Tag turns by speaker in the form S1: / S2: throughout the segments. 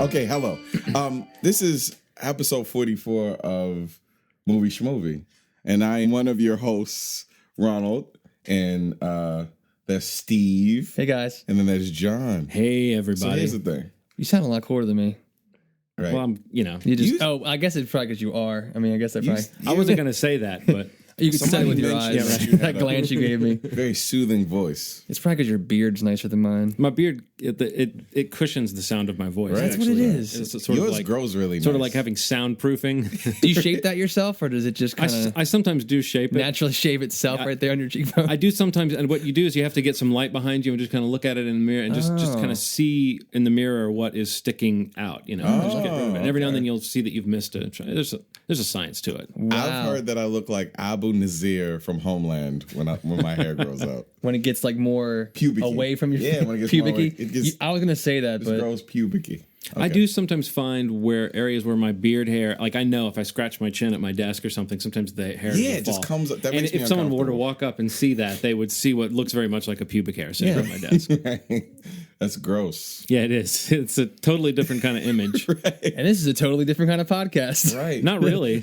S1: Okay, hello. This is episode 44 of Movie Schmovie, and I'm one of your hosts, Ronald, and there's Steve.
S2: Hey, guys.
S1: And then there's John.
S3: Hey, everybody.
S1: So here's the thing.
S2: You sound a lot cooler than me.
S1: Right.
S3: Well,
S2: I guess it's probably because you are. I mean, I guess that probably...
S3: I wasn't going to say that, but...
S2: You could say it with your
S1: mentioned
S2: eyes.
S1: that you
S2: That glance you gave me.
S1: Very soothing voice.
S2: It's probably because your beard's nicer than mine.
S3: My beard, it cushions the sound of my voice.
S1: Right.
S2: That's what it is.
S3: It's sort
S1: Yours
S3: of like,
S1: grows really
S3: sort of
S1: nice.
S3: like having soundproofing.
S2: Do you shape that yourself, or does it just kind of
S3: I sometimes do shape it.
S2: naturally shave itself right there on your cheekbone?
S3: I do sometimes, and what you do is you have to get some light behind you and just kind of look at it in the mirror and just kind of see in the mirror what is sticking out. You know, just get rid of it. And every now and then you'll see that you've missed it. There's a science to it.
S2: Wow.
S1: I've heard that I look like Abu Nazir from Homeland when my hair grows out.
S2: When it gets like more
S1: Pubic-y.
S2: away from your
S1: Yeah, when it gets
S2: pubic-y.
S1: more, it gets-
S2: I was gonna say that,
S1: It
S2: but
S1: grows pubic-y.
S3: I do sometimes find where areas where my beard hair, like I know if I scratch my chin at my desk or something, sometimes the hair
S1: Yeah,
S3: will
S1: it just
S3: fall.
S1: comes up. That
S3: And
S1: makes me
S3: if someone were to
S1: uncomfortable.
S3: walk up and see that, they would see what looks very much like a pubic hair sitting on my desk.
S1: That's gross.
S3: Yeah, it is. It's a totally different kind of image.
S2: and this is a totally different kind of podcast.
S1: Right.
S3: Not really.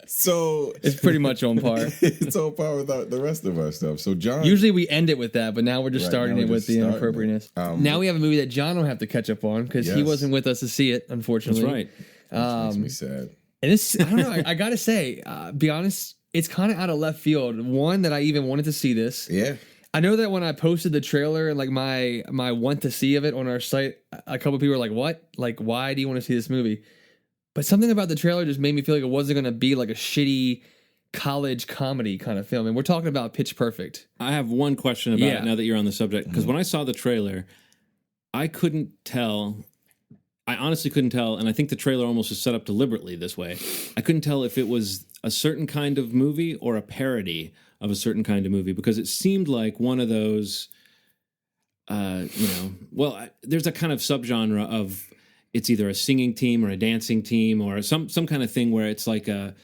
S1: So
S2: It's pretty much on par.
S1: it's on par with the rest of our stuff. So John,
S2: Usually we end it with that, but now we're just
S1: Right,
S2: starting
S1: now
S2: it
S1: we're
S2: with
S1: just
S2: the
S1: starting
S2: inappropriateness.
S1: it.
S2: Now we have a movie that John will have to catch up on because he
S1: Yes.
S2: wasn't with us to see it, unfortunately.
S3: That's right.
S1: makes me sad.
S2: And this, I don't know, I gotta say, be honest, it's kind of out of left field. One, that I even wanted to see this.
S1: Yeah.
S2: I know that when I posted the trailer and like my want to see of it on our site, a couple people were like, "What? Like, why do you want to see this movie?" But something about the trailer just made me feel like it wasn't going to be like a shitty college comedy kind of film. And we're talking about Pitch Perfect.
S3: I have one question about
S2: Yeah.
S3: it now that you're on the subject. Because when I saw the trailer, I couldn't tell. I honestly couldn't tell. And I think the trailer almost is set up deliberately this way. I couldn't tell if it was a certain kind of movie or a parody of a certain kind of movie. Because it seemed like one of those, there's a kind of subgenre of it's either a singing team or a dancing team or some kind of thing where it's like a,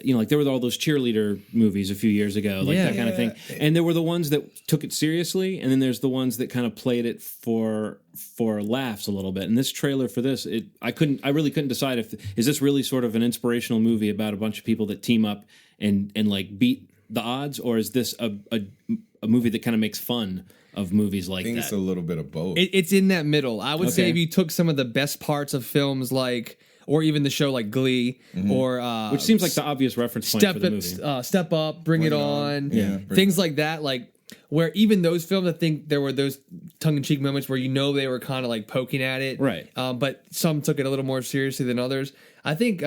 S3: like there were all those cheerleader movies a few years ago, like that kind of thing. And there were the ones that took it seriously, and then there's the ones that kind of played it for laughs a little bit. And this trailer for this, I really couldn't decide is this really sort of an inspirational movie about a bunch of people that team up and like beat the odds, or is this a movie that kind of makes fun of movies like
S1: I think
S3: that?
S1: it's a little bit of both.
S2: It's in that middle. I would say
S3: Okay.
S2: if you took some of the best parts of films like, or even the show like Glee, or
S3: Which seems like the obvious reference point for the movie.
S2: Step Up, Bring It On,
S1: Yeah,
S2: things like that. Like where even those films, I think there were those tongue-in-cheek moments where they were kind of like poking at it,
S3: Right.
S2: But some took it a little more seriously than others. I think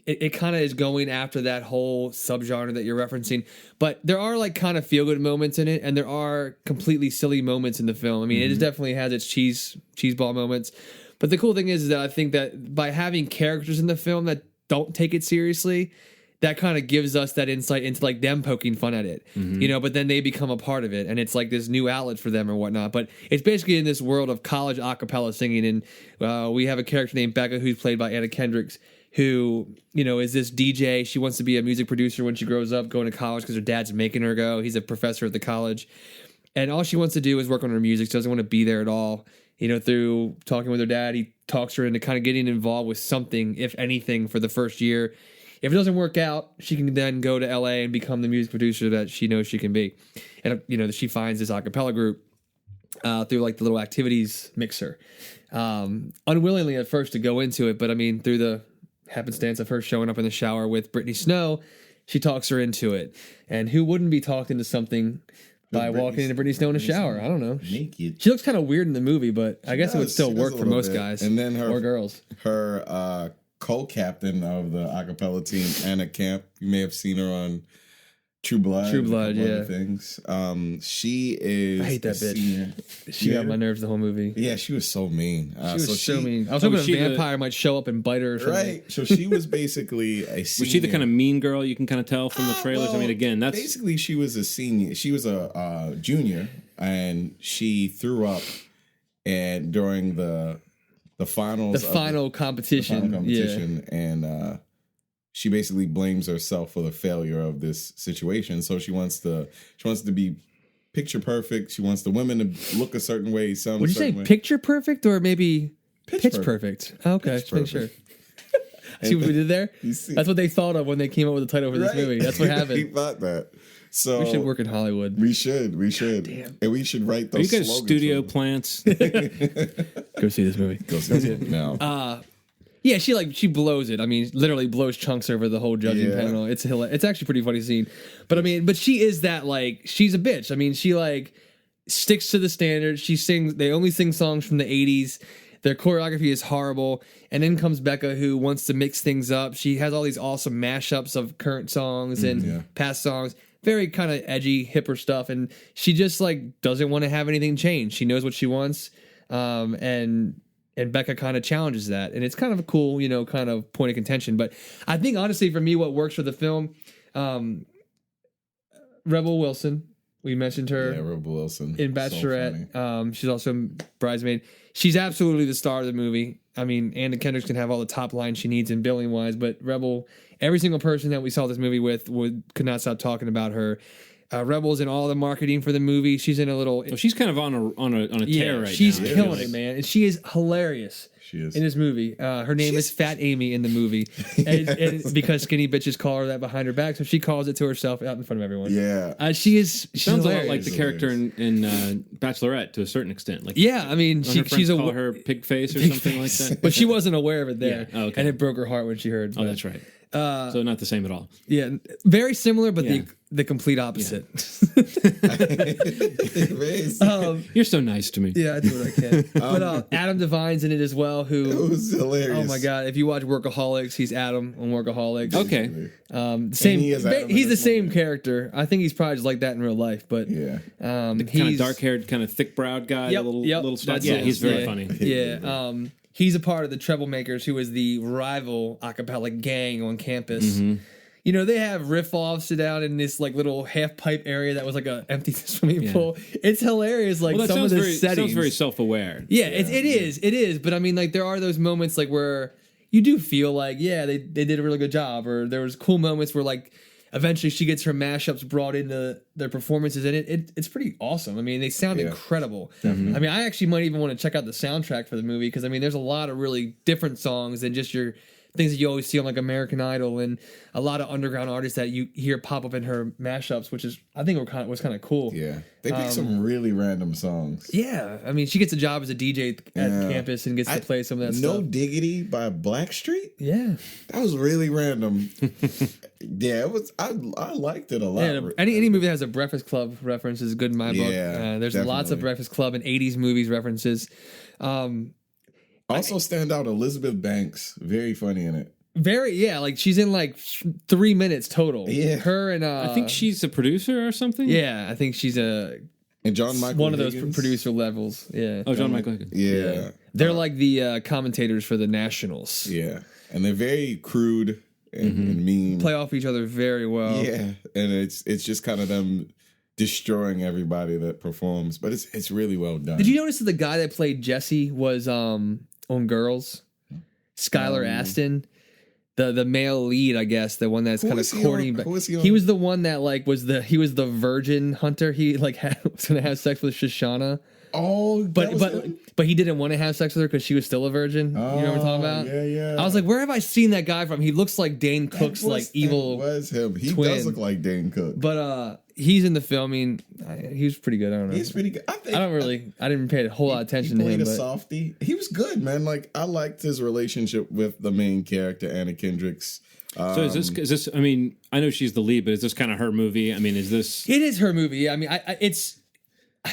S2: it kind of is going after that whole subgenre that you're referencing. But there are like kind of feel-good moments in it, and there are completely silly moments in the film. I mean, it definitely has its cheeseball moments. But the cool thing is that I think that by having characters in the film that don't take it seriously, that kind of gives us that insight into like them poking fun at it, but then they become a part of it, and it's like this new outlet for them or whatnot. But it's basically in this world of college a cappella singing, and we have a character named Becca who's played by Anna Kendrick, who, is this DJ. She wants to be a music producer when she grows up, going to college because her dad's making her go. He's a professor at the college. And all she wants to do is work on her music. She doesn't want to be there at all. Through talking with her dad, he talks her into kind of getting involved with something, if anything, for the first year. If it doesn't work out, she can then go to LA and become the music producer that she knows she can be. And, she finds this a cappella group through like the little activities mixer. Unwillingly at first to go into it, but I mean, through the happenstance of her showing up in the shower with Brittany Snow, she talks her into it. And who wouldn't be talked into something by walking into Brittany Snow in a shower? I don't know.
S1: Naked.
S2: She looks kind of weird in the movie, but I guess it would still
S1: She does
S2: work
S1: a
S2: for
S1: little
S2: most
S1: bit.
S2: guys
S1: And then
S2: or girls.
S1: Her co-captain of the acapella team, Anna Camp. You may have seen her on True Blood.
S2: True Blood,
S1: a couple
S2: yeah.
S1: other things. She is.
S2: I hate that
S1: a
S2: bitch.
S1: senior.
S2: She got my nerves the whole movie.
S1: Yeah, she was so mean.
S2: She was so mean. I was hoping a
S3: she the-
S2: vampire might show up and bite her or something.
S1: Right. So she was basically a senior.
S3: Was she the kind of mean girl you can kind of tell from the trailers? I mean, again, that's
S1: basically she was a senior. She was a junior, and she threw up, and during the finals,
S2: The
S1: of
S2: final competition.
S1: the final competition, and she basically blames herself for the failure of this situation. So she wants to be picture perfect. She wants the women to look a certain way, sound
S2: Would
S1: a
S2: you say
S1: certain way.
S2: picture perfect or maybe pitch
S1: perfect?
S2: perfect? Oh, okay,
S1: Pitch
S2: just make sure.
S1: perfect.
S2: See what we did there?
S1: You see-
S2: That's what they thought of when they came up with the title for this
S1: Right.
S2: movie. That's what
S1: He
S2: happened.
S1: thought that. So
S2: We should work in Hollywood.
S1: We should.
S2: damn.
S1: And we should write
S3: Are you
S1: those
S3: guys
S1: slogans
S3: studio
S1: for them.
S3: plants?
S2: Go see this movie.
S1: Go see it now.
S2: Yeah, she blows it. I mean, literally blows chunks over the whole judging
S1: Yeah.
S2: panel. It's it's actually a pretty funny scene. But I mean, but she is that like she's a bitch. I mean, she like sticks to the standards. She sings. They only sing songs from the '80s. Their choreography is horrible. And then comes Becca, who wants to mix things up. She has all these awesome mashups of current songs and past songs. Very kind of edgy, hipper stuff. And she just like doesn't want to have anything change. She knows what she wants. And Becca kind of challenges that. And it's kind of a cool, kind of point of contention. But I think honestly for me, what works for the film, Rebel Wilson, we mentioned her.
S1: Yeah, Rebel Wilson.
S2: In Bachelorette. She's also Bridesmaid. She's absolutely the star of the movie. I mean, Anna Kendrick can have all the top lines she needs in billing wise, but Rebel, every single person that we saw this movie with could not stop talking about her. Rebel's in all the marketing for the movie. She's in a little.
S3: Well, she's kind of on a tear right
S2: she's
S3: now.
S2: killing it, man, and she is hilarious.
S1: She is.
S2: In this movie. Her name is Fat Amy in the movie, and because skinny bitches call her that behind her back, so she calls it to herself out in front of everyone.
S1: Yeah.
S2: She's
S3: Sounds a lot
S2: hilarious.
S3: like the character in Bachelorette to a certain extent. Like,
S2: Yeah, I mean, she's
S3: call her pig face or something like that.
S2: but she wasn't aware of it there,
S3: Yeah. Oh, okay.
S2: and it broke her heart when she heard.
S3: Oh, that's right. So not the same at all.
S2: Yeah, very similar, but
S3: Yeah.
S2: the complete opposite.
S3: You're so nice to me.
S2: Yeah, I do what I can. But Adam Devine's in it as well.
S1: It
S2: Who?
S1: was hilarious.
S2: Oh my god! If you watch Workaholics, he's Adam on Workaholics.
S3: Okay.
S2: Same.
S1: he is Adam in
S2: He's the
S1: this
S2: same
S1: movie.
S2: character. I think he's probably just like that in real life. But
S1: Yeah.
S3: Kind of
S2: he's
S3: dark-haired, kind of thick-browed guy.
S2: Yep,
S3: a little,
S2: yep,
S3: little stuff.
S2: that's
S3: Yeah,
S2: it.
S3: he's very
S2: Yeah.
S3: funny.
S2: Yeah. He's a part of the Troublemakers, who is the rival a cappella gang on campus.
S3: Mm-hmm.
S2: They have riff-offs down in this like little half-pipe area that was like a empty swimming pool. It's hilarious. Like
S3: Well, that
S2: some of
S3: sounds
S2: the
S3: very,
S2: settings.
S3: sounds very self-aware.
S2: Yeah, it is. But I mean, like there are those moments like where you do feel like, yeah, they did a really good job, or there was cool moments where like eventually she gets her mashups brought into their performances, and it's pretty awesome. I mean, they sound incredible. I mean, I actually might even want to check out the soundtrack for the movie because I mean, there's a lot of really different songs than just your things that you always see on like American Idol, and a lot of underground artists that you hear pop up in her mashups, which is I think was kind of cool.
S1: Yeah. They picked some really random songs.
S2: Yeah, I mean, she gets a job as a DJ at campus and gets to play some of that
S1: No
S2: stuff.
S1: Diggity by Blackstreet?
S2: Yeah.
S1: That was really random. Yeah, it was. I liked it a lot.
S2: Yeah, any movie that has a Breakfast Club reference is good in my book.
S1: Yeah,
S2: There's lots of
S1: definitely.
S2: Breakfast Club and 80s movies references.
S1: Also stand out Elizabeth Banks. Very funny in it.
S2: Like she's in like 3 minutes total.
S1: Yeah.
S2: Her and
S3: I think she's a producer or something.
S2: yeah, I think she's
S1: And John Michael
S2: one of those
S1: Higgins.
S2: producer levels. Yeah.
S3: Oh, John Michael Higgins.
S1: Yeah.
S2: They're like the commentators for the Nationals.
S1: Yeah. And they're very crude and mean.
S2: Play off each other very well.
S1: Yeah. And it's just kind of them destroying everybody that performs. But it's really well done.
S2: Did you notice that the guy that played Jesse was on Girls? Skylar Aston. The male lead, I guess, the one that's
S1: Who
S2: kind of
S1: was he
S2: courting.
S1: on?
S2: But
S1: Who was he
S2: he
S1: on?
S2: was the one that like was the virgin hunter. He like was gonna have sex with Shoshana,
S1: Oh,
S2: but he didn't want to have sex with her because she was still a virgin. You know what I'm talking about?
S1: Yeah.
S2: I was like, where have I seen that guy from? He looks like Dane Cook's like evil.
S1: That was him. He
S2: twin.
S1: does look like Dane Cook.
S2: But he's in the film. I mean, he was pretty good. I don't know.
S1: He's pretty good. I
S2: didn't pay a whole lot of attention
S1: he
S2: to him.
S1: played a
S2: But
S1: softie. He was good, man. Like I liked his relationship with the main character, Anna Kendrick's.
S3: So is this? I mean, I know she's the lead, but is this kind of her movie? I mean, is this?
S2: it is her movie. Yeah, I mean,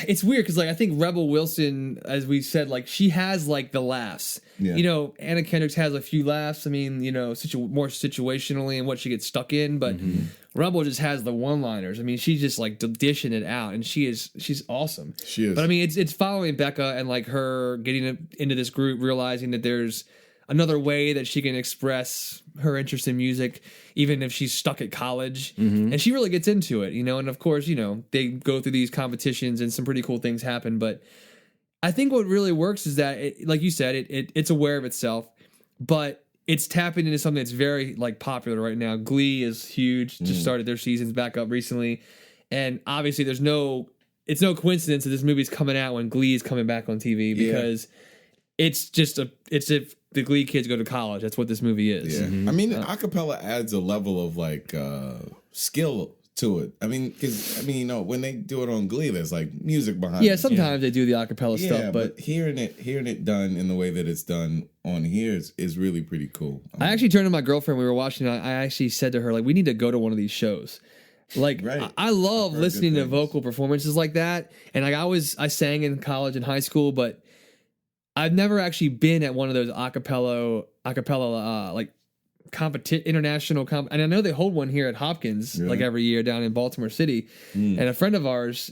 S2: it's weird because like I think Rebel Wilson, as we said, like she has like the laughs.
S1: Yeah.
S2: Anna Kendrick has a few laughs. I mean, more situationally and what she gets stuck in, but Rebel just has the one-liners. I mean, she's just like dishing it out, and she's awesome.
S1: She is.
S2: But I mean, it's following Becca and like her getting into this group, realizing that there's another way that she can express her interest in music, even if she's stuck at college. And she really gets into it, and of course, they go through these competitions and some pretty cool things happen. But I think what really works is that, like you said, it's aware of itself, but it's tapping into something that's very like popular right now. Glee is huge, just started their seasons back up recently. And obviously there's no it's no coincidence that this movie's coming out when Glee is coming back on TV because it's if the Glee kids go to college. That's what this movie is.
S1: Yeah. I mean, acapella adds a level of like skill to it. I mean, because when they do it on Glee, there's like music behind it.
S2: Yeah, sometimes they do the acapella stuff, but
S1: hearing it done in the way that it's done on here is really pretty cool.
S2: I actually turned to my girlfriend. We were watching. I actually said to her, like, we need to go to one of these shows. Like,
S1: right.
S2: I love listening to vocal performances like that. And like I sang in college and high school, but I've never actually been at one of those acapella like international and I know they hold one here at Hopkins like every year down in Baltimore City. And a friend of ours,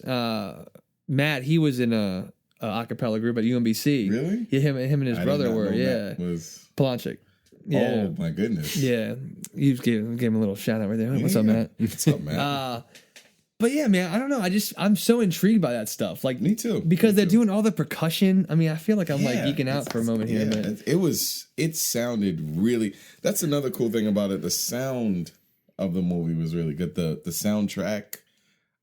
S2: Matt, he was in a acapella group at UMBC.
S1: Really?
S2: Yeah, him and his brother were. Yeah,
S1: was
S2: Polanczyk. Yeah.
S1: Oh my goodness.
S2: Yeah, you gave him a little shout out right there. What's up, Matt?
S1: What's up, Matt?
S2: But yeah, man, I don't know. I'm so intrigued by that stuff. Like,
S1: me too.
S2: Because they're doing all the percussion. I mean, I feel like I'm like geeking out for a moment here. But
S1: it sounded really. That's another cool thing about it. The sound of the movie was really good. The soundtrack,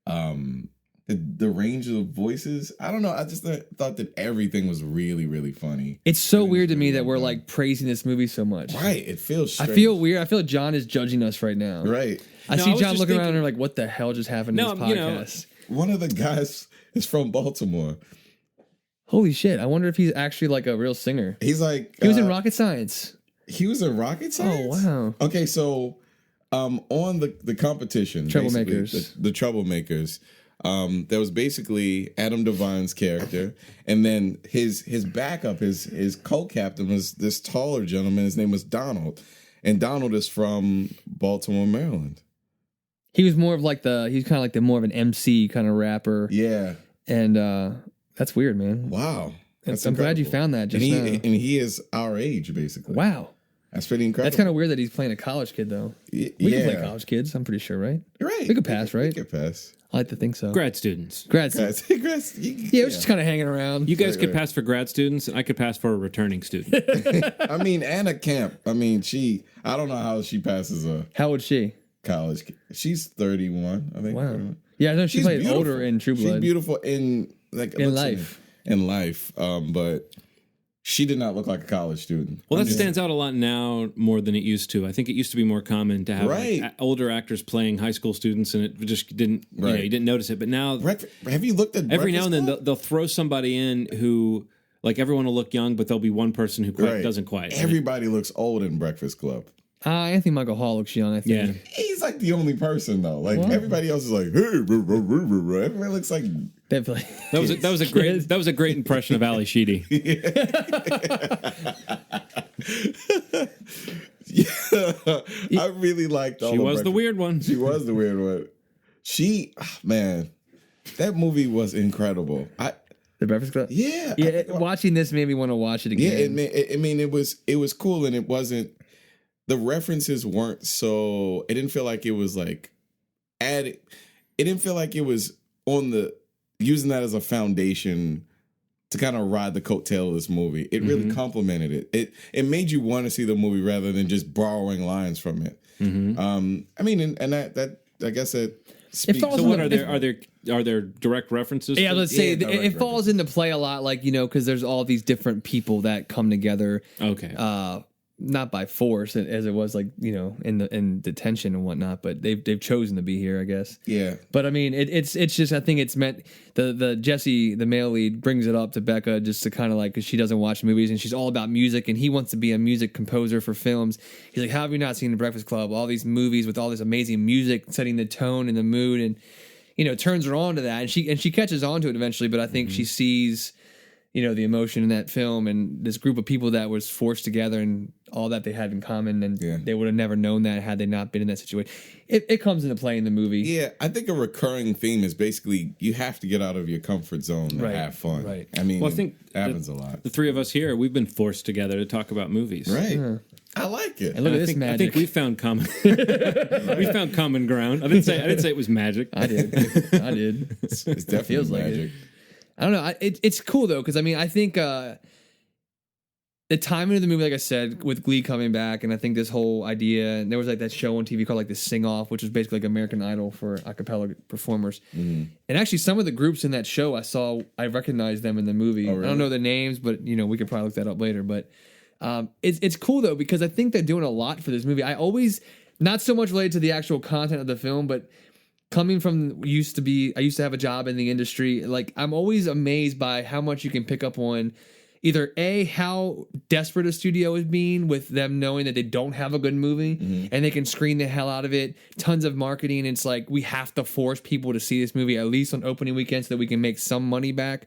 S1: the range of voices. I don't know. I just thought that everything was really, really funny.
S2: It's so weird to me that we're like praising this movie so much.
S1: Right. It feels strange.
S2: I feel weird. I feel like John is judging us right now.
S1: Right.
S2: I see John looking around and like, what the hell just happened to this podcast?
S1: One of the guys is from Baltimore.
S2: Holy shit. I wonder if he's actually like a real singer.
S1: He's like...
S2: He was in Rocket Science.
S1: He was in Rocket Science?
S2: Oh, wow.
S1: Okay, so on the competition...
S2: Troublemakers.
S1: The Troublemakers... there was basically Adam Devine's character, and then his backup, his co-captain was this taller gentleman. His name was Donald, and Donald is from Baltimore, Maryland.
S2: He was more of like he's kind of like more of an MC kind of rapper.
S1: Yeah,
S2: and that's weird, man.
S1: Wow,
S2: I'm glad you found that just now.
S1: And he is our age, basically.
S2: Wow.
S1: That's pretty incredible.
S2: That's kind of weird that he's playing a college kid, though. We can play college kids, I'm pretty sure, right?
S1: You're right.
S2: We could pass, right?
S1: We could pass.
S2: I like to think so.
S3: Grad students.
S2: Grad students. Yeah, it was just kind of hanging around.
S3: You guys could pass for grad students, and I could pass for a returning student.
S1: I mean, Anna Camp. I mean, I don't know how she passes a...
S2: How old is she?
S1: College. She's 31, I think.
S2: Wow.
S1: 31.
S2: Yeah, I know she played
S1: beautiful.
S2: Older in True Blood.
S1: She's beautiful in
S2: life.
S1: In life, but she did not look like a college student.
S3: Well, that stands out a lot now more than it used to. I think it used to be more common to have like, older actors playing high school students, and it just didn't. You didn't notice it. But now,
S1: have you looked at
S3: every now and then they'll throw somebody in who, like, everyone will look young, but there'll be one person who doesn't quite.
S1: Everybody looks old in Breakfast Club.
S2: Anthony Michael Hall looks young, I think.
S3: Yeah.
S1: He's like the only person though. Like everybody else is like, hey, everybody looks like.
S2: Definitely.
S3: That was a great impression of Ali Sheedy.
S1: I really liked all.
S3: She was the weird one.
S1: She was the weird one. Man, that movie was incredible.
S2: The Breakfast Club.
S1: Yeah.
S2: Watching this made me want to watch it again.
S1: Yeah, it was cool, and it wasn't. The references weren't so. It didn't feel like it was like added. It didn't feel like it was using that as a foundation to kind of ride the coattail of this movie. It really complemented it. It made you want to see the movie rather than just borrowing lines from it. I mean, and that I guess it speaks.
S3: So what are there direct references?
S2: Yeah, let's say it falls into play a lot, like, because there's all these different people that come together.
S3: Okay.
S2: Not by force, as it was, like, in detention and whatnot, but they've chosen to be here, I guess.
S1: Yeah.
S2: But I mean, it's just, I think it's meant, the Jesse, the male lead, brings it up to Becca just to kind of like, because she doesn't watch movies and she's all about music, and he wants to be a music composer for films. He's like, how have you not seen The Breakfast Club? All these movies with all this amazing music setting the tone and the mood, and turns her on to that, and she catches on to it eventually. But I think she sees the emotion in that film and this group of people that was forced together and all that they had in common, and they would have never known that had they not been in that situation. It comes into play in the movie.
S1: Yeah, I think a recurring theme is basically you have to get out of your comfort zone and have fun.
S2: Right.
S1: I mean,
S3: I think
S1: it happens a lot.
S3: The three of us here, we've been forced together to talk about movies.
S1: Right. I like it.
S2: And look at this magic.
S3: I think we found common. We found common ground. I didn't say it was magic.
S2: I did.
S1: It's definitely
S2: feels
S1: magic.
S2: Like it. I don't know. It's cool though, because I mean, I think the timing of the movie, like I said, with Glee coming back, and I think this whole idea, and there was like that show on TV called like the Sing Off, which was basically like American Idol for a cappella performers. And actually, some of the groups in that show I recognized them in the movie.
S1: Oh, really?
S2: I don't know their names, but we could probably look that up later. But it's cool though, because I think they're doing a lot for this movie. I always, not so much related to the actual content of the film, but coming from I used to have a job in the industry. Like, I'm always amazed by how much you can pick up on either how desperate a studio is being with them knowing that they don't have a good movie and they can screen the hell out of it. Tons of marketing. It's like, we have to force people to see this movie at least on opening weekend so that we can make some money back.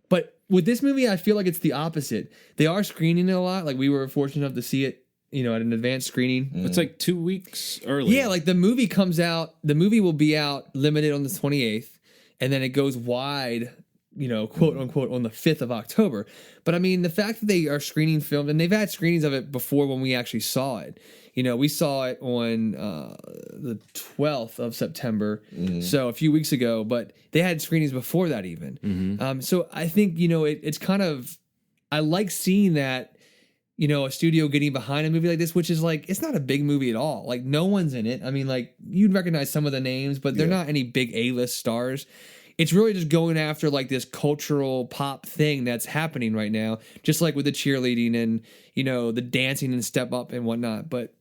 S2: But with this movie, I feel like it's the opposite. They are screening it a lot. Like, we were fortunate enough to see it, at an advanced screening.
S3: It's like 2 weeks early.
S2: Yeah, like the movie will be out limited on the 28th, and then it goes wide, quote unquote, on the 5th of October. But I mean, the fact that they are screening films, and they've had screenings of it before when we actually saw it. We saw it on the 12th of September, so a few weeks ago, but they had screenings before that even. So I think, it's kind of, I like seeing that, a studio getting behind a movie like this, which is like, it's not a big movie at all. Like, no one's in it. I mean, like, you'd recognize some of the names, but they're not any big A-list stars. It's really just going after like this cultural pop thing that's happening right now, just like with the cheerleading and, the dancing and Step Up and whatnot. But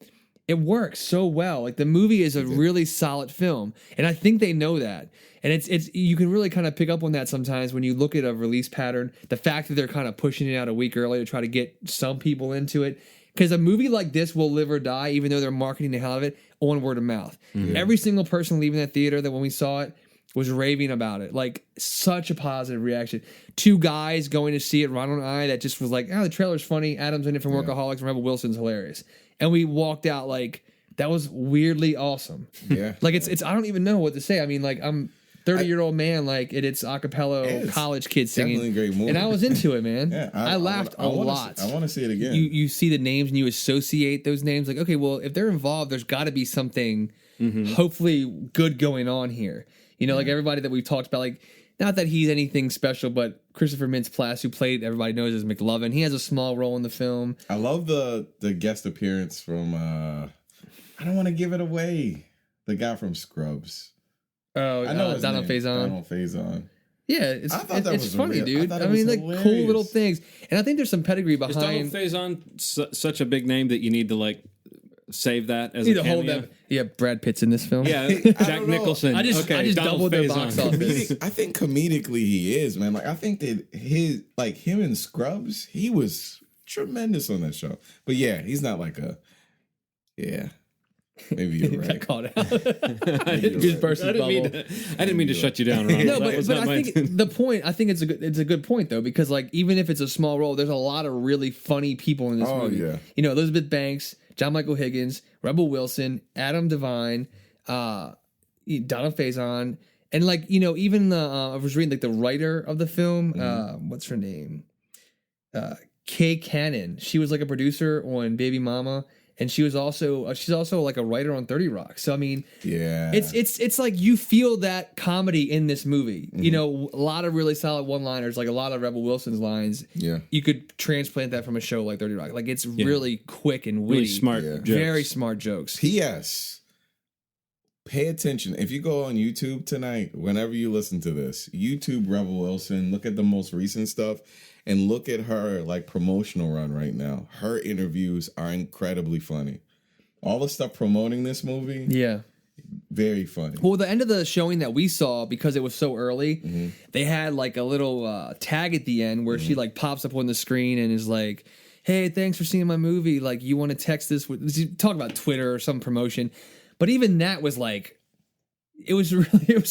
S2: it works so well. Like, the movie is a really solid film, and I think they know that. And it's you can really kind of pick up on that sometimes when you look at a release pattern. The fact that they're kind of pushing it out a week early to try to get some people into it, because a movie like this will live or die, even though they're marketing the hell out of it, on word of mouth. Every single person leaving that theater that when we saw it was raving about it. Like, such a positive reaction. 2 guys going to see it, Ronald and I, that just was like, the trailer's funny. Adam's in it from Workaholics, and Rebel Wilson's hilarious. And we walked out like, that was weirdly awesome.
S1: Yeah.
S2: Like, it's I don't even know what to say. I mean, like, I'm 30-year-old man, like, it's a cappella college kids singing.
S1: Definitely a great movie.
S2: And I was into it, man.
S1: Yeah,
S2: I laughed a lot.
S1: I want to see it again.
S2: You see the names and you associate those names. Like, okay, well, if they're involved, there's got to be something hopefully good going on here. Like everybody that we've talked about, like, not that he's anything special, but Christopher Mintz-Plasse, who played, everybody knows as McLovin, he has a small role in the film.
S1: I love the guest appearance from, I don't want to give it away, the guy from Scrubs.
S2: Oh,
S1: I know
S2: Donald Faison.
S1: Donald Faison.
S2: Yeah, it's funny, dude.
S1: I
S2: mean, like,
S1: hilarious.
S2: cool little things. And I think there's some pedigree behind.
S3: Is Donald Faison such a big name that you need to, like, save that as
S2: Need
S3: a
S2: to hold
S3: cameo?
S2: that. Yeah, Brad Pitt's in this film.
S3: Yeah,
S1: don't
S3: Jack
S1: know.
S3: Nicholson.
S2: I just
S3: Donald
S2: doubled their box
S3: Faison.
S2: office.
S1: I think comedically he is, man. Like, I think that him in Scrubs, he was tremendous on that show. But yeah, he's not like maybe you're
S2: Got
S1: right.
S2: caught out.
S3: I
S2: His person's bubble.
S3: didn't mean to shut you down, Ron.
S2: No,
S3: That was
S2: but
S3: not
S2: I
S3: my
S2: think
S3: intent.
S2: the point. I think it's a good point though, because like, even if it's a small role, there's a lot of really funny people in this movie.
S1: Yeah.
S2: Elizabeth Banks, John Michael Higgins, Rebel Wilson, Adam Devine, Donald Faison, and like, even the I was reading like the writer of the film. What's her name? Kay Cannon. She was like a producer on Baby Mama. And she's also like a writer on 30 Rock. So I mean,
S1: Yeah.
S2: it's like you feel that comedy in this movie. A lot of really solid one-liners, like a lot of Rebel Wilson's lines.
S1: Yeah.
S2: You could transplant that from a show like 30 Rock. Like, it's really quick and witty.
S3: Really smart jokes.
S2: Very smart jokes.
S1: P.S. Pay attention. If you go on YouTube tonight, whenever you listen to this, YouTube Rebel Wilson, look at the most recent stuff and look at her like promotional run right now. Her interviews are incredibly funny. All the stuff promoting this movie,
S2: Yeah.
S1: very funny.
S2: Well, the end of the showing that we saw, because it was so early, they had like a little tag at the end where she like pops up on the screen and is like, "Hey, thanks for seeing my movie. Like, you want to text this with?" Talk about Twitter or some promotion, but even that was like, it was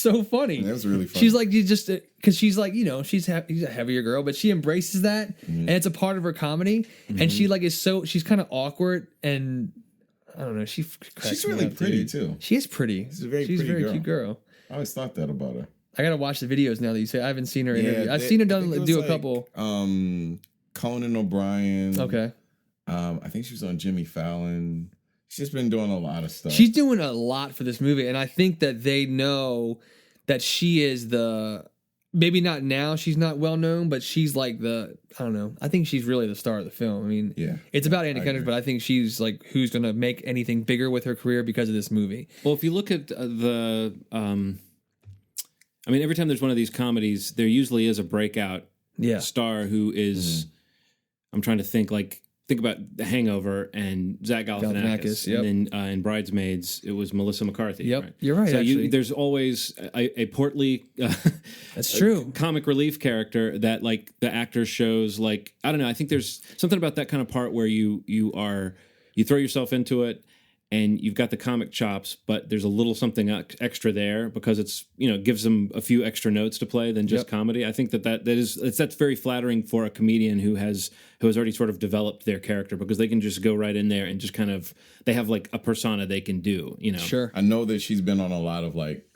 S2: so funny.
S1: That was really funny.
S2: She's like, because she's like, she's a heavier girl, but she embraces that, and it's a part of her comedy, and she like she's kind of awkward, and I don't know, she's
S1: really pretty too.
S2: She is pretty.
S1: She's a very
S2: She's
S1: pretty
S2: a very
S1: girl.
S2: cute girl.
S1: I always thought that about her.
S2: I gotta watch the videos now that you say. I haven't seen her interview. I've seen her do a couple.
S1: Conan O'Brien.
S2: Okay.
S1: I think she was on Jimmy Fallon. She's been doing a lot of stuff.
S2: She's doing a lot for this movie, and I think that they know that she is the maybe not now. She's not well known, but she's like I don't know. I think she's really the star of the film. I mean, it's about Anna Kendrick, but I think she's like who's going to make anything bigger with her career because of this movie.
S3: Well, if you look at I mean, every time there's one of these comedies, there usually is a breakout star who is. I'm trying to think about The Hangover and Zach Galifianakis. And then in Bridesmaids, it was Melissa McCarthy.
S2: Yep,
S3: right?
S2: you're right.
S3: So
S2: actually,
S3: there's always a portly,
S2: that's true,
S3: comic relief character that like the actor shows. Like I don't know. I think there's something about that kind of part where you throw yourself into it. And you've got the comic chops, but there's a little something extra there because it's gives them a few extra notes to play than just comedy. I think that's very flattering for a comedian who has already sort of developed their character because they can just go right in there and just kind of they have like a persona they can do.
S2: Sure.
S1: I know that she's been on a lot of like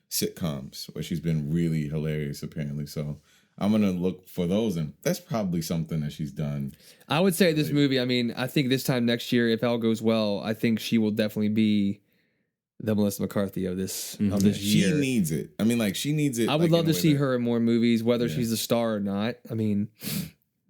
S1: sitcoms where she's been really hilarious apparently. So I'm going to look for those, and that's probably something that she's done.
S2: I would say this movie, I mean, I think this time next year, if all goes well, I think she will definitely be the Melissa McCarthy of this year.
S1: She needs it. I mean, like, she needs it.
S2: I would love to see her in more movies, whether she's a star or not. I mean,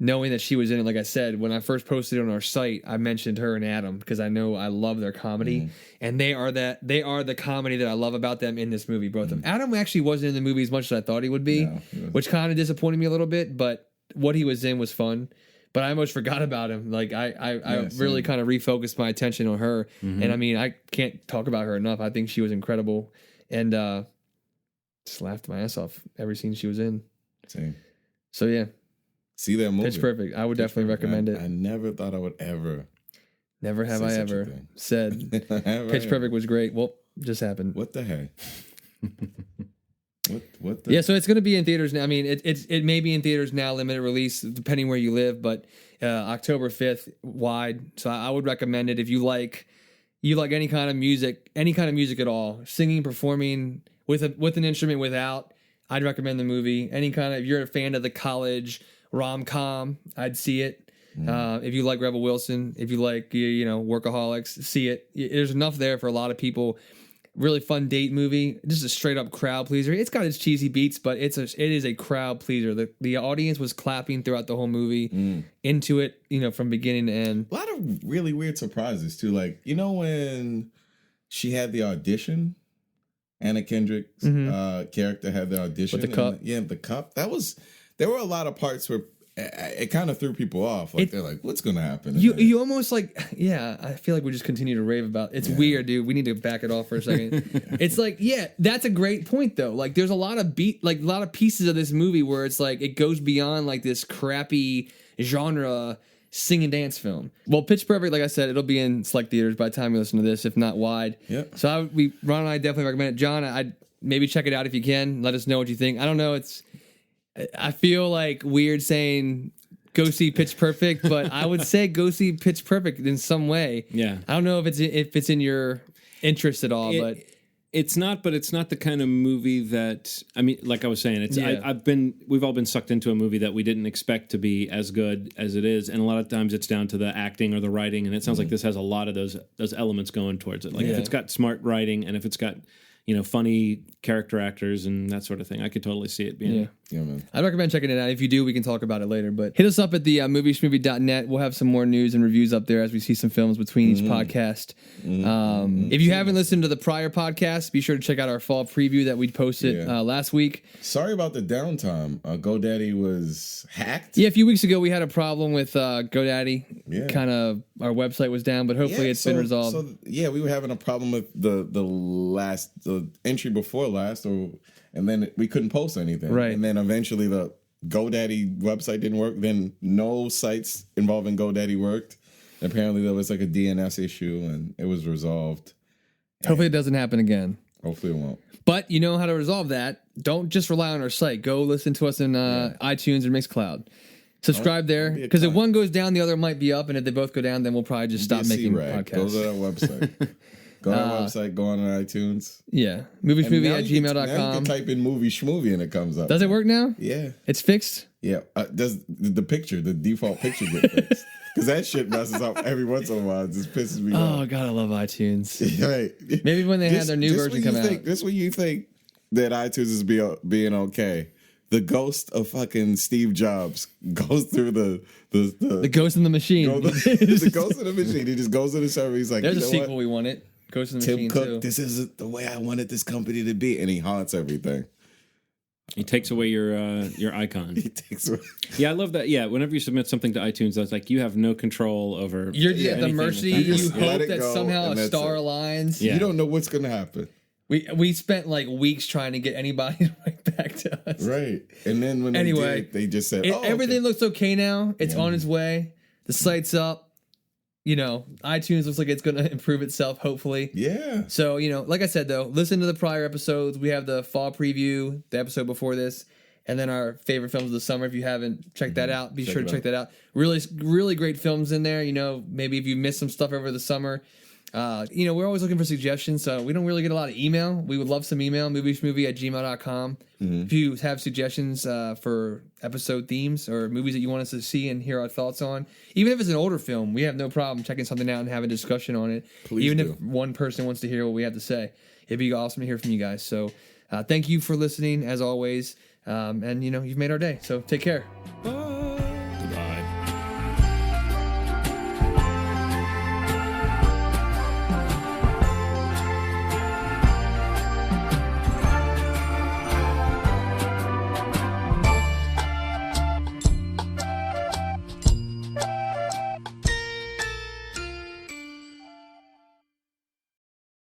S2: knowing that she was in it, like I said, when I first posted it on our site, I mentioned her and Adam because I know I love their comedy, and they are the comedy that I love about them in this movie, both of them. Adam actually wasn't in the movie as much as I thought he would be, which kind of disappointed me a little bit, but what he was in was fun. But I almost forgot about him. Like I really kind of refocused my attention on her, and I mean I can't talk about her enough. I think she was incredible, and just laughed my ass off every scene she was in.
S1: Same.
S2: So yeah.
S1: See that movie.
S2: Pitch Perfect. I would definitely recommend it.
S1: I never thought I would ever.
S2: Never have I ever said Pitch Perfect was great. Well, just happened.
S1: What the heck? What the?
S2: Yeah, so it's going to be in theaters now. I mean, it may be in theaters now, limited release, depending where you live, but October 5th wide. So I would recommend it if you like any kind of music at all, singing, performing with an instrument, without. I'd recommend the movie. If you're a fan of the college rom-com, I'd see it. If you like Rebel Wilson, if you like Workaholics, see it. There's enough there for a lot of people. Really fun date movie. Just a straight up crowd pleaser. It's got its cheesy beats, but it is a crowd pleaser. The audience was clapping throughout the whole movie, into it, from beginning to end.
S1: A lot of really weird surprises too. Like when she had the audition, Anna Kendrick's character had the audition
S2: with the cup.
S1: The cup. There were a lot of parts where it kind of threw people off. Like they're like, "What's going to happen?"
S2: You almost I feel like we just continue to rave about it. It's weird, dude. We need to back it off for a second. It's like, that's a great point though. Like, there's a lot of pieces of this movie where it's like it goes beyond like this crappy genre sing and dance film. Well, Pitch Perfect, like I said, it'll be in select theaters by the time you listen to this, if not wide.
S1: Yeah.
S2: So Ron and I definitely recommend it. John, I'd maybe check it out if you can. Let us know what you think. I don't know. I feel like weird saying go see Pitch Perfect, but I would say go see Pitch Perfect in some way.
S3: Yeah.
S2: I don't know if it's in your interest at all, but
S3: it's not the kind of movie that, I mean, like I was saying, we've all been sucked into a movie that we didn't expect to be as good as it is. And a lot of times it's down to the acting or the writing. And it sounds like this has a lot of those elements going towards it. Like if it's got smart writing and if it's got, funny character actors and that sort of thing, I could totally see it being.
S1: Yeah, man.
S2: I'd recommend checking it out. If you do, we can talk about it later. But hit us up at the movieschmovie.net. We'll have some more news and reviews up there as we see some films between each podcast. If you haven't listened to the prior podcast, be sure to check out our fall preview that we posted last week.
S1: Sorry about the downtime. GoDaddy was hacked.
S2: Yeah, a few weeks ago we had a problem with GoDaddy. Yeah. Kind of our website was down, but hopefully it's been resolved.
S1: So we were having a problem with the entry before last, and then we couldn't post anything.
S2: Right.
S1: And then eventually the GoDaddy website didn't work. Then no sites involving GoDaddy worked. Apparently there was like a DNS issue, and it was resolved.
S2: Hopefully it doesn't happen again.
S1: Hopefully it won't.
S2: But you know how to resolve that. Don't just rely on our site. Go listen to us in iTunes or Mixcloud. Subscribe there, because if one goes down, the other might be up, and if they both go down, then we'll probably just stop making podcasts.
S1: Go to our website. Go on our website, go on iTunes.
S2: Yeah. Movieschmovie@gmail.com.
S1: Now you can type in Movie Schmovie and it comes up.
S2: Does it work now?
S1: Yeah.
S2: It's fixed?
S1: Yeah. Does the default picture get fixed? Because that shit messes up every once in a while. It just pisses me off.
S2: Oh, God, I love iTunes.
S1: Right.
S2: Maybe when they had their new version come out.
S1: Just when you think that iTunes is being okay, the ghost of fucking Steve Jobs goes through
S2: The Ghost in the Machine.
S1: the ghost in the machine. He just goes to the server. He's like,
S2: There's
S1: you
S2: a
S1: know
S2: sequel
S1: what?
S2: we wanted. Ghost in the
S1: Tim
S2: Machine
S1: Cook,
S2: too.
S1: this isn't the way I wanted this company to be, and he haunts everything.
S3: He takes away your icon.
S1: He takes away.
S3: Yeah, I love that. Yeah, whenever you submit something to iTunes, that's like you have no control over.
S2: You're at the
S3: anything
S2: mercy.
S3: that's
S2: You
S1: just let
S2: hope
S1: it
S2: that
S1: go,
S2: somehow
S1: and
S2: a
S1: that's
S2: star
S1: it.
S2: aligns.
S3: Yeah.
S1: You don't know what's gonna happen,
S2: We spent like weeks trying to get anybody to write back to us.
S1: right? And then when
S2: Anyway,
S1: they did, they just said,
S2: everything
S1: okay.
S2: looks okay now. It's on its way. The site's up. You know, iTunes looks like it's going to improve itself, hopefully.
S1: Yeah.
S2: So, you know, like I said, though, listen to the prior episodes. We have the fall preview, the episode before this, and then our favorite films of the summer. If you haven't checked that out, be sure to check that out. Really, really great films in there. You know, maybe if you missed some stuff over the summer. You know, we're always looking for suggestions, so we don't really get a lot of email. We would love some email, movieshmovie@gmail.com. If you have suggestions for episode themes or movies that you want us to see and hear our thoughts on, even if it's an older film, we have no problem checking something out and having a discussion on it.
S1: Please
S2: even
S1: do.
S2: if one person wants to hear what we have to say. It'd be awesome to hear from you guys. So thank you for listening, as always. And, you know, you've made our day, so take care.
S3: Bye.